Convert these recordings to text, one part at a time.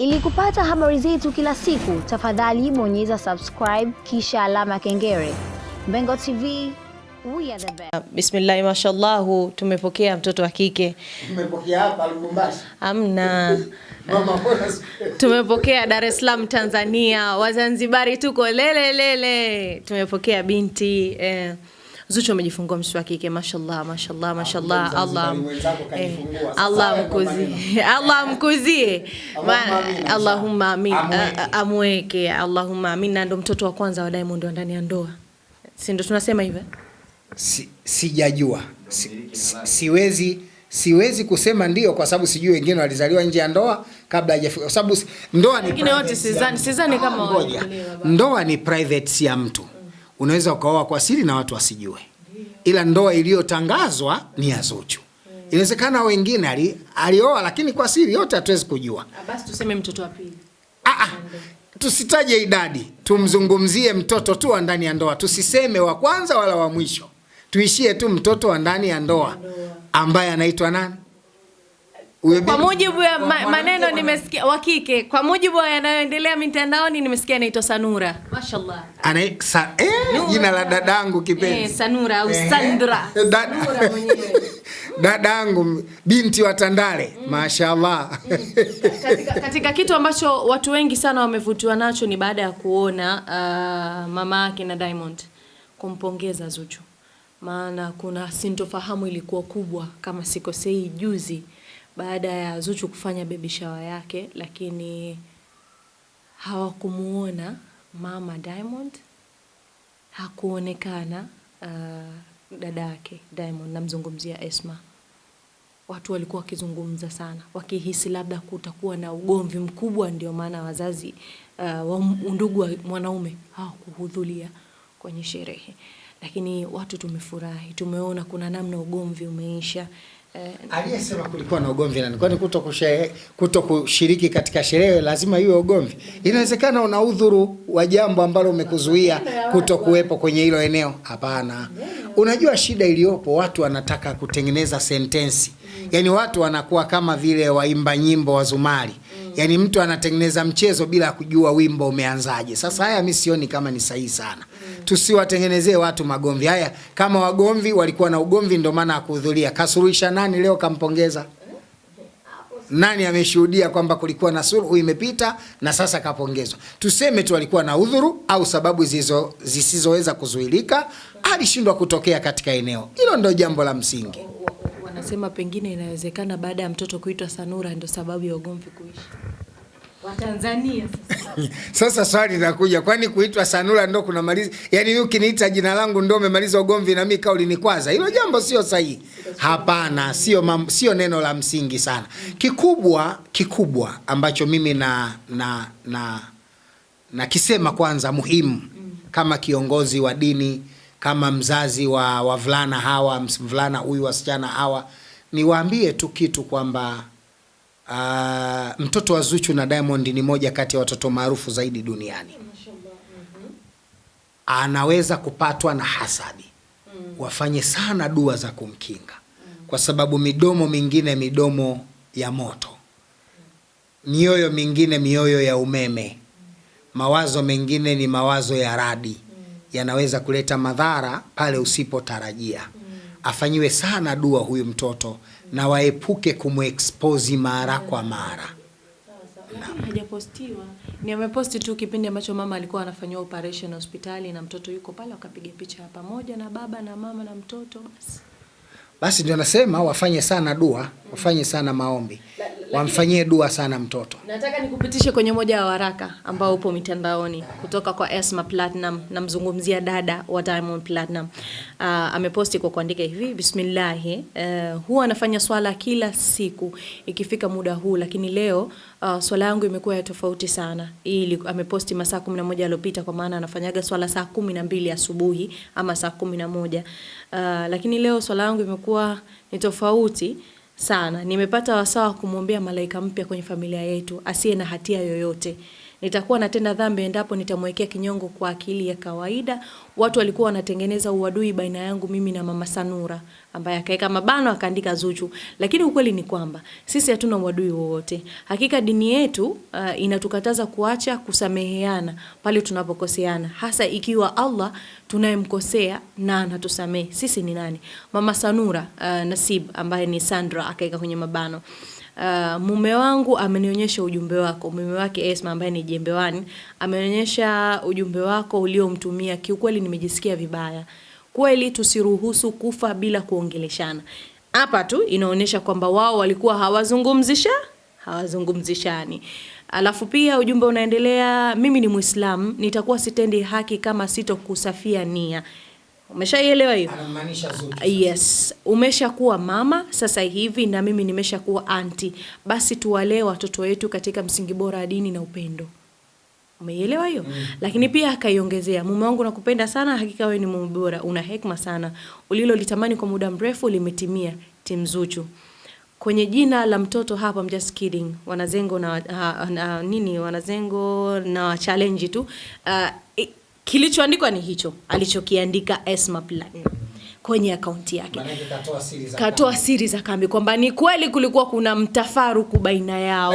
Ili kupata habari zetu kila siku, tafadhali bonyeza subscribe kisha alama kengele. Mbengo TV, we are the best. Bismillah, mashallah, tumepokea mtoto wa kike. Tumepokea hapa Lubumbashi. Amna. Tumepokea Dar es Salaam Tanzania, Wazanzibari tuko lele. Tumepokea binti Zuchu amejifungua mtoto wa kike, mashallah. Allah mkuzie. Allahumma amin. Amweke. Allahumma amin. Na ndo mtoto wa kwanza wa Diamond ndani ya ndoa. Si ndo tunasema hivyo? Sijajua. Siwezi kusema ndio kwa sababu sijui wengine walizaliwa nje ya ndoa kabla hajafika. Kwa sababu ndoa ni wengine wote sidhani kama wao. Ndoa ni private ya mtu. Unaweza ukaoa kwa siri na watu wasijue. Ila ndoa iliyotangazwa ni ya Zuchu. Inawezekana wengine alioa lakini kwa siri, yote hatuwezi kujua. Basi tuseme mtoto wa pili. Tusitaje idadi. Tumzungumzie mtoto tu wa ndani ya ndoa. Tusiseme wa kwanza wala wa mwisho. Tuishie tu mtoto wa ndani ya ndoa ambaye anaitwa nani? Kwa mujibu ya maneno nimesikia wa kike, kwa mujibu ya yanayoendelea mitandaoni nimesikia anaitwa Sanura. Mashallah. Jina la dadangu kipenzi. Sanura au Sandra. Sanura mwenyewe. Dadangu binti wa Tandale. Mashallah. Katika kitu ambacho watu wengi sana wamevutiwa nacho ni baada ya kuona mama yake na Diamond kumpongeza Zuchu. Maana kuna sintofahamu ilikuwa kubwa kama sikosei juzi baada ya Zuchu kufanya baby shower yake, lakini hawakumuona mama Diamond, hakuonekana dada yake Diamond, namzungumzia Esma. Watu walikuwa wakizungumza sana, wakihisi labda kutakuwa na ugomvi mkubwa, ndio maana wazazi wa ndugu wa mwanaume hawakuhudhuria kwenye sherehe. Lakini watu tumefurahi, tumeona kuna namna ugomvi umeisha. Aliyesema kulikuwa na ugomvi nani? Kwani kutokushiriki katika sherehe lazima iwe ugomvi? Inawezekana una udhuru wa jambo ambalo umekuzuia kutokuwepo kwenye hilo eneo. Hapana. Unajua shida iliyopo, watu wanataka kutengeneza sentensi. Yaani watu wanakuwa kama vile waimba nyimbo wa Zumari. Yaani mtu anatengeneza mchezo bila kujua wimbo umeanzaje. Sasa haya mimi sioni kama ni sahihi sana. Tusiwatengenezee watu magomvi. Haya kama wagomvi walikuwa na ugomvi ndio maana hakuhudhuria. Kasuruhisha nani leo kampongeza? Nani ameshuhudia kwamba kulikuwa na suluhu imepita na sasa kapongezwa? Tuseme tu walikuwa na udhuru au sababu zisizoweza kuzuilika, alishindwa kutokea katika eneo. Hilo ndio jambo la msingi. Wanasema pengine inawezekana baada ya mtoto kuitwa Sanura ndio sababu ya ugomvi kuisha. Wa Tanzania sasa. Sasa swali linakuja, kwani kuitwa Sanura ndio kunamaliza? Yaani mimi ukiniita jina langu ndio umemaliza ugomvi na mimi kauli ni kwaza. Hilo jambo sio sahihi. Hapana, sio neno la msingi sana. Kikubwa ambacho mimi na kisema kwanza muhimu kama kiongozi wa dini, kama mzazi wa wavulana hawa, mvulana huyu, wasichana hawa, niwaambie tu kitu kwamba mtoto wa Zuchu na Diamond ni moja kati ya watoto maarufu zaidi duniani. Anaweza kupatwa na hasadi. Wafanye sana dua za kumkinga. Kwa sababu midomo mingine midomo ya moto. Mioyo mingine mioyo ya umeme. Mawazo mengine ni mawazo ya radi. Yanaweza kuleta madhara pale usipotarajia. Afanyiwe sana dua huyu mtoto na waepuke kumexpose mara kwa mara. Hajapostiwa. Ni ameposti tu kipindi ambacho mama alikuwa anafanywa operation hospitali na mtoto yuko pale, wakapiga picha pamoja na baba na mama na mtoto basi ndio nasema wafanye sana dua, wafanye sana maombi. Wamfanyie dua sana mtoto. Nataka nikupitishe kwenye moja ya waraka ambao upo mitandaoni kutoka kwa Esma Platinum, namzungumzia dada wa Diamond Platinum. Ameposti kwa kuandika hivi: Bismillah, huwa anafanya swala kila siku ikifika muda huu, lakini leo swala yangu imekuwa ya tofauti sana. Hii ameposti masaa 11 yaliyopita, kwa maana anafanyaga swala saa 12 asubuhi ama saa 11. Lakini leo swala yangu imekuwa ni tofauti sana. Nimepata wasaa kumwombea malaika mpya kwenye familia yetu asiye na hatia yoyote. nitakuwa natenda dhambi endapo nitamwekea kinyongo kwa akili ya kawaida. Watu walikuwa wanatengeneza uadui baina yangu mimi na Mama Sanura, ambaye akaweka mabano akaandika Zuchu. Lakini ukweli ni kwamba sisi hatuna uadui wowote. Hakika dini yetu inatukataza kuacha kusameheana pale tunapokoseana, hasa ikiwa Allah tunayemkosea na anatusamehe. Sisi ni nani? Mama Sanura Nasib, ambaye ni Sandra, akaweka kwenye mabano, mume wangu amenionyesha ujumbe wako. Mume wake Esma, ambaye ni Jembewani, amenionyesha ujumbe wako uliomtumia. Kiukweli nimejisikia vibaya. Kweli tusiruhusu kufa bila kuongeleshana. Hapa tu inaonyesha kwamba wao walikuwa hawazungumzishani. Alafu pia ujumbe unaendelea, mimi ni Muislamu, nitakuwa sitendi haki kama sitokusafia nia. Umeshaelewa hiyo? Anamaanisha Zuchu. Yes, umeshakuwa mama sasa hivi na mimi nimeshakuwa aunti. Basi tuwalee watoto wetu katika msingi bora wa dini na upendo. Umeelewa hiyo? Lakini pia akaiongezea, mume wangu nakupenda sana, hakika wewe ni mume bora, una hekima sana. Ulilolitamani kwa muda mrefu limetimia. Team Zuchu. Kwenye jina la mtoto hapa, I'm just kidding. Wanazengo na challenge tu. Kilichoandikwa ni hicho alichokiandika Esma Platinum kwenye akaunti yake. Katoa siri za kambi kwamba ni kweli kulikuwa kuna mtafaruku baina yao.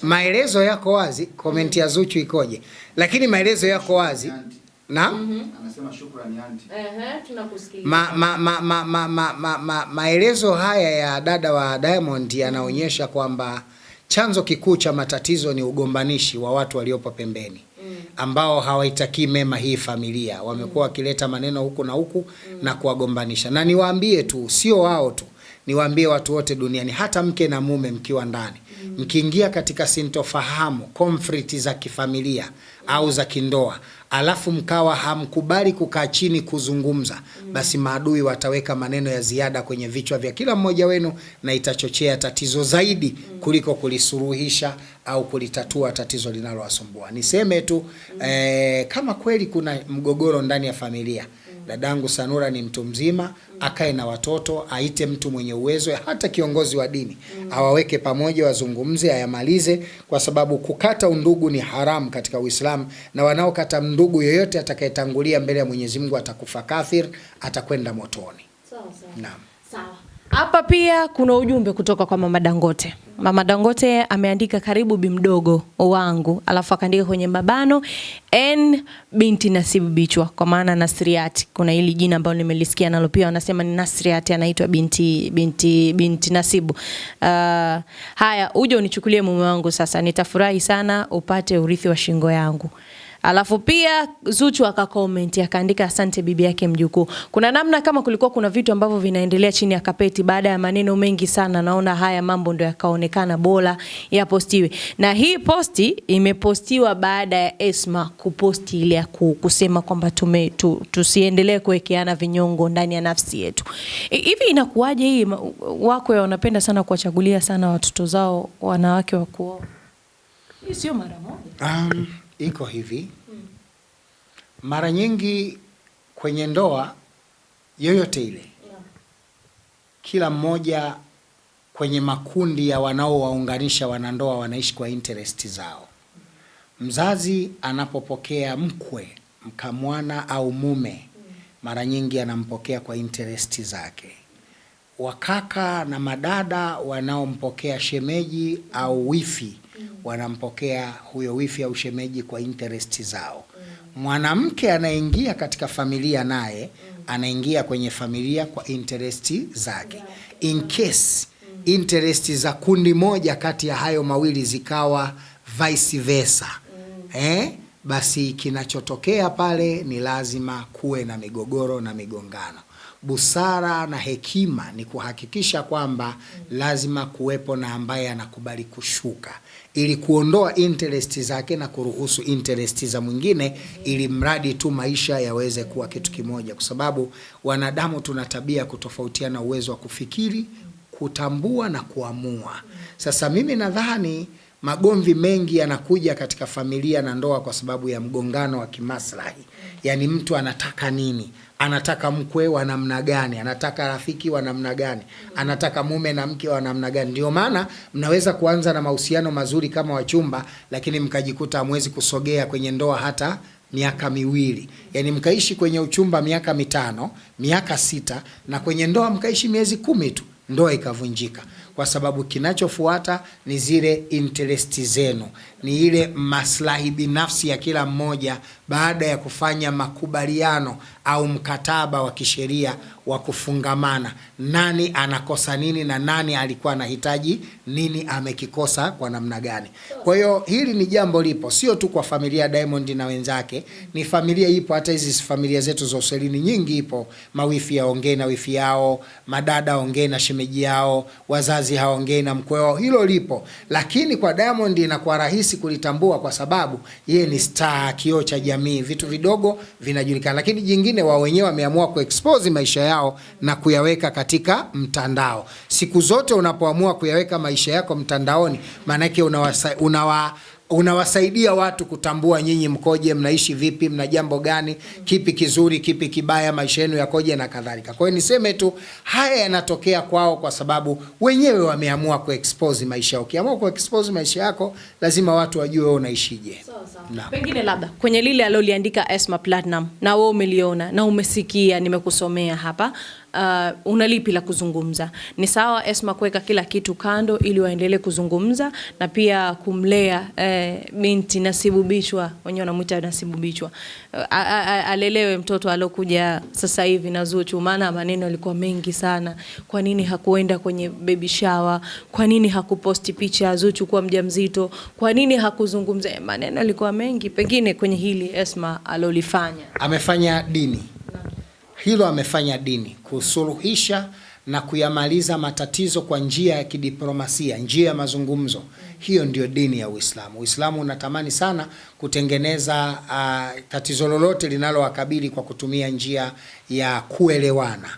Maelezo yako wazi, komenti ya Zuchu ikoje? Lakini maelezo yako wazi. Na? Anasema shukrani aunti. Tunakusikiliza. Maelezo haya ya dada wa Diamond yanaonyesha kwamba chanzo kikuu cha matatizo ni ugombanishi wa watu waliopo pembeni, ambao hawaitakii mema hii familia. Wamekuwa wakileta maneno huku na huku na kuwagombanisha. Na niwaambie tu, sio wao tu, niwaambie watu wote duniani, hata mke na mume mkiwa ndani, mkiingia katika sintofahamu, conflict za kifamilia au za kindoa, alafu mkawa hamkubali kukaa chini kuzungumza, basi maadui wataweka maneno ya ziada kwenye vichwa vya kila mmoja wenu, na itachochea tatizo zaidi kuliko kulisuluhisha au kulitatua tatizo linalowasumbua. Niseme tu kama kweli kuna mgogoro ndani ya familia, dadangu Sanura ni mtu mzima, akae na watoto, aite mtu mwenye uwezo, hata kiongozi wa dini, awaweke pamoja, wazungumze, ayamalize, kwa sababu kukata undugu ni haramu katika Uislamu, na wanaokata ndugu yoyote atakayetangulia mbele ya Mwenyezi Mungu atakufa kafir, atakwenda motoni. Sawa. Naam. Sawa. Hapa pia kuna ujumbe kutoka kwa Mama Dangote. Mama Dangote ameandika, karibu bimdogo wangu, alafu akaandika kwenye mabano N binti Nasibu Bichwa, kwa maana Nasriati. Kuna hili jina ambalo nimelisikia nalo pia wanasema ni Nasriati, anaitwa binti Nasibu. Haya, uje unichukulie mume wangu sasa, nitafurahi sana upate urithi wa shingo yangu. Alafu pia Zuchu akacomment akaandika, asante bibi yake mjukuu. Kuna namna kama kulikuwa kuna vitu ambavyo vinaendelea chini ya kapeti, baada ya maneno mengi sana naona haya mambo ndio yakaonekana bora ya postiwe. Na hii posti imepostiwa baada ya Esma kuposti ile ya kusema kwamba tusiendelee kuwekeana vinyongo ndani ya nafsi yetu. Hivi inakuwaje hii wako wanapenda sana kuwachagulia sana watoto zao wanawake wa kuoa? Hii sio mara moja. Iko hivi, mara nyingi kwenye ndoa yoyote ile, kila mmoja kwenye makundi ya wanaowaunganisha wanandoa wanaishi kwa interest zao. Mzazi anapopokea mkwe, mkamwana au mume, mara nyingi anampokea kwa interest zake. Wakaka na madada wanaompokea shemeji au wifi, wanampokea huyo wifi au shemeji kwa interest zao. Mwanamke anaingia katika familia naye anaingia kwenye familia kwa interest zake. In case interest za kundi moja kati ya hayo mawili zikawa vice versa, basi kinachotokea pale ni lazima kuwe na migogoro na migongano. Busara na hekima ni kuhakikisha kwamba lazima kuwepo na ambaye anakubali kushuka, ili kuondoa interest zake na kuruhusu interest za mwingine, ili mradi tu maisha yaweze kuwa kitu kimoja, kwa sababu wanadamu tuna tabia kutofautiana uwezo wa kufikiri, kutambua na kuamua. Sasa mimi nadhani magomvi mengi yanakuja katika familia na ndoa kwa sababu ya mgongano wa kimaslahi. Yani mtu anataka nini? Anataka mkwe wa namna gani? Anataka rafiki wa namna gani? Anataka mume na mke wa namna gani? Ndio maana mnaweza kuanza na mahusiano mazuri kama wachumba, lakini mkajikuta hamwezi kusogea kwenye ndoa hata miaka miwili. Yani mkaishi kwenye uchumba miaka 5, miaka 6, na kwenye ndoa mkaishi miezi 10 tu, ndoa ikavunjika. Kwa sababu kinachofuata ni zile interest zenu, ni ile maslahi binafsi ya kila mmoja baada ya kufanya makubaliano au mkataba wa kisheria wa kufungamana. Nani anakosa nini na nani alikuwa anahitaji nini, amekikosa kwa namna gani. Kwa hiyo hili ni jambo lipo, sio tu kwa familia Diamond na wenzake, ni familia ipo, hata hizi familia zetu za Uswahilini nyingi ipo. Mawifi yaongee na wifi yao, madada ongee na shemeji yao, wazazi haongee na mkwe wao, hilo lipo. Lakini kwa Diamond inakuwa rahisi kulitambua kwa sababu yeye ni star, kioo cha jamii, vitu vidogo vinajulikana. Lakini jingine, wao wenyewe wameamua kuexpose maisha yao na kuyaweka katika mtandao. Siku zote unapoamua kuyaweka maisha yako mtandaoni, maana yake unawasaidia watu kutambua nyinyi mkoje, mnaishi vipi, mna jambo gani, kipi kizuri, kipi kibaya, maisha yenu yakoje na kadhalika. Kwa hiyo niseme tu haya yanatokea kwao kwa sababu wenyewe wameamua kuexpose maisha yao. Ukiamua kuexpose maisha yako, lazima watu wajue wewe unaishije. Pengine labda kwenye lile aloliandika Esma Platinum na wewe umeliona na umesikia, nimekusomea hapa, unalipi la kuzungumza? Ni sawa Esma kuweka kila kitu kando ili waendelee kuzungumza na pia kumlea binti Nasibu Bichwa, wenyewe wanamuita Nasibu Bichwa, alelewe mtoto alokuja sasa hivi na Zuchu, maana maneno yalikuwa mengi sana. Kwa nini hakuenda kwenye baby shower? Kwa nini hakuposti picha ya Zuchu kuwa mjamzito? Kwa nini hakuzungumza? Maneno yalikuwa mengi. Pengine kwenye hili Esma alolifanya, amefanya dini. Hilo amefanya dini, kusuluhisha na kuyamaliza matatizo kwa njia ya kidiplomasia, njia ya mazungumzo. Hiyo ndio dini ya Uislamu. Uislamu unatamani sana kutengeneza tatizo lolote linalowakabili kwa kutumia njia ya kuelewana,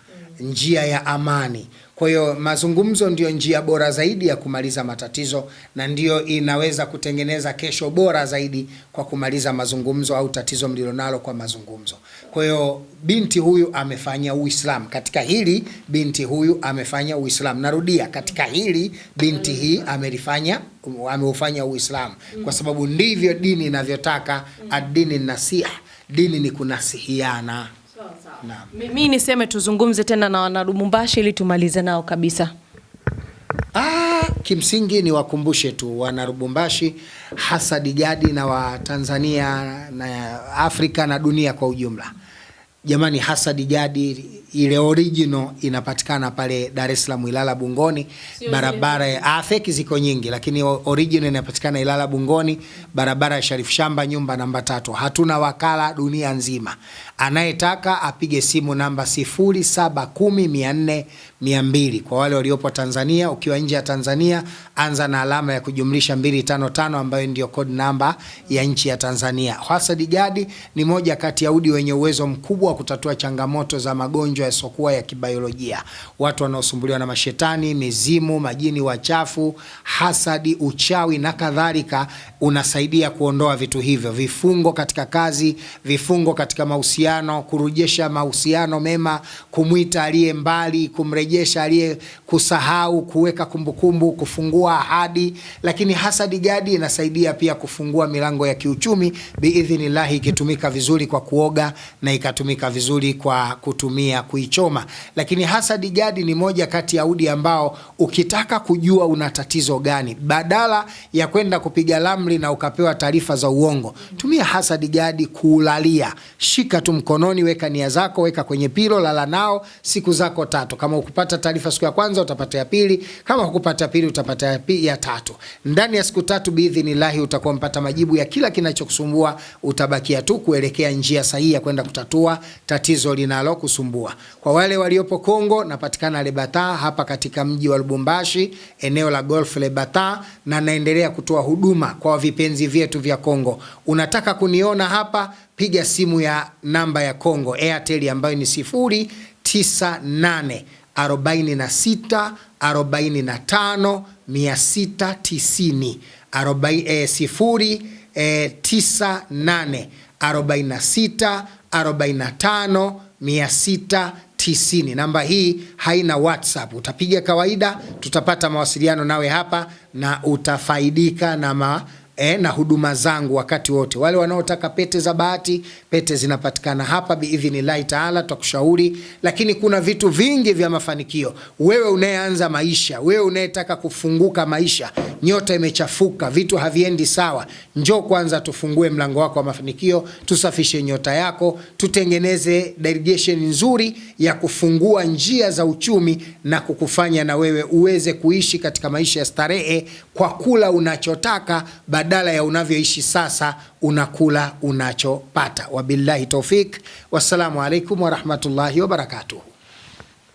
njia ya amani. Kwa hiyo mazungumzo ndio njia bora zaidi ya kumaliza matatizo, na ndio inaweza kutengeneza kesho bora zaidi kwa kumaliza mazungumzo au tatizo mlilonalo kwa mazungumzo. Kwa hiyo binti huyu amefanya Uislamu. Katika hili binti huyu amefanya Uislamu. Narudia, katika hili binti hii ameufanya Uislamu, kwa sababu ndivyo dini inavyotaka. Ad-dini nasiha, dini ni kunasihiana. Mimi niseme tuzungumze tena na wana Lubumbashi ili tumalize nao kabisa. Kimsingi ni wakumbushe tu wana Lubumbashi, hasa Digadi na wa Tanzania na Afrika na dunia kwa ujumla. Jamani, hasa Digadi ile original inapatikana pale Dar es Salaam Ilala Bungoni, barabara ya feki ziko nyingi, lakini original inapatikana Ilala Bungoni, barabara ya Sharif Shamba, nyumba namba 3. Hatuna wakala dunia nzima. Anayetaka apige simu namba 0710400200. Kwa wale waliopo Tanzania. Ukiwa nje ya Tanzania, anza na alama ya kujumlisha 255 ambayo ndio code namba ya nchi ya Tanzania. Hasa Digadi ni moja kati ya udi wenye uwezo mkubwa wa kutatua changamoto za magonjwa yasiokuwa ya kibiolojia. Watu wanaosumbuliwa na mashetani, mizimu, majini wachafu, hasadi, uchawi na kadhalika, unasaidia kuondoa vitu hivyo. Vifungo katika kazi, vifungo katika mahusiano, kurejesha mahusiano mema, kumuita aliye mbali, kumrejesha aliye kusahau, kuweka kumbukumbu, kufungua ahadi. Lakini hasa Digadi inasaidia pia kufungua milango ya kiuchumi biidhnillah, ikitumika vizuri kwa kuoga na ikatumika vizuri kwa kutumia kuichoma. Lakini hasa Digadi ni moja kati ya udi ambao ukitaka kujua una tatizo gani, badala ya kwenda kupiga lamri na ukapewa taarifa za uongo, tumia hasa Digadi kuulalia. Shika tu mkononi, weka nia zako, weka kwenye pilo, lala nao siku zako 3. Kama ukupata taarifa siku ya kwanza, utapata ya pili. Kama hukupata pili, utapata ya 3. Ndani ya siku 3 biidhnillah utakuwa mpata majibu ya kila kinachokusumbua. Utabakia tu kuelekea njia sahihi ya kwenda kutatua tatizo linalo kusumbua. Kwa wale waliopo Kongo, napatikana Lebata hapa katika mji wa Lubumbashi, eneo la Golf Lebata, na naendelea kutoa huduma kwa vipenzi vyetu vya Kongo. Unataka kuniona hapa, piga simu ya namba ya Kongo Airtel ambayo ni 098 46 45 690 098 46 45 690. Namba hii haina WhatsApp. Utapiga kawaida, tutapata mawasiliano nawe hapa na utafaidika na huduma zangu wakati wote. Wale wanaotaka pete za bahati, pete zinapatikana hapa biidhnillahi taala, tutakushauri. Lakini kuna vitu vingi vya mafanikio. Wewe unayeanza maisha, wewe unayetaka kufunguka maisha, nyota imechafuka, vitu haviendi sawa, njoo kwanza tufungue mlango wako wa mafanikio, tusafishe nyota yako, tutengeneze dirigation nzuri ya kufungua njia za uchumi na kukufanya na wewe uweze kuishi katika maisha ya starehe kwa kula unachotaka badala ya unavyoishi sasa unakula unachopata. Wabillahi tawfik. Wassalamu alaikum wa rahmatullahi wa barakatuh.